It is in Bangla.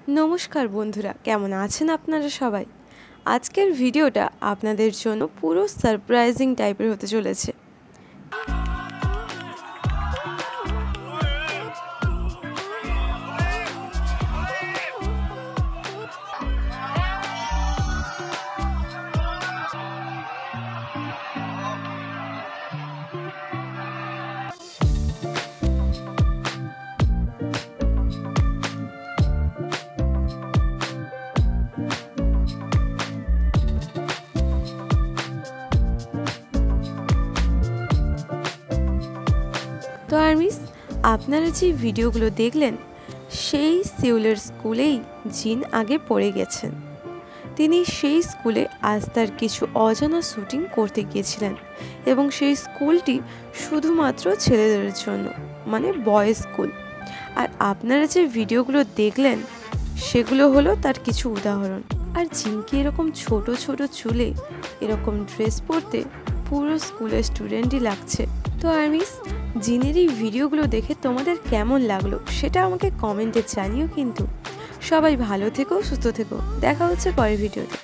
নমস্কার বন্ধুরা, কেমন আছেন আপনারা সবাই? আজকের ভিডিওটা আপনাদের জন্য পুরো সারপ্রাইজিং টাইপের হতে চলেছে। তো আর্মিস, আপনারা যে ভিডিওগুলো দেখলেন সেই সিউলের স্কুলেই জিন আগে পড়ে গেছেন। তিনি সেই স্কুলে আজ তার কিছু অজানা শুটিং করতে গিয়েছিলেন এবং সেই স্কুলটি শুধুমাত্র ছেলেদের জন্য, মানে বয়েজ স্কুল। আর আপনারা যে ভিডিওগুলো দেখলেন সেগুলো হলো তার কিছু উদাহরণ। আর জিনকে এরকম ছোট ছোট চুলে এরকম ড্রেস পরতে পুরো স্কুলের স্টুডেন্টই লাগছে। তো আর্মিস, জিনের এই ভিডিওগুলো দেখে তোমাদের কেমন লাগলো সেটা আমাকে কমেন্টে জানিও। কিন্তু সবাই ভালো থেকো, সুস্থ থেকো। দেখা হচ্ছে পরের ভিডিওতে।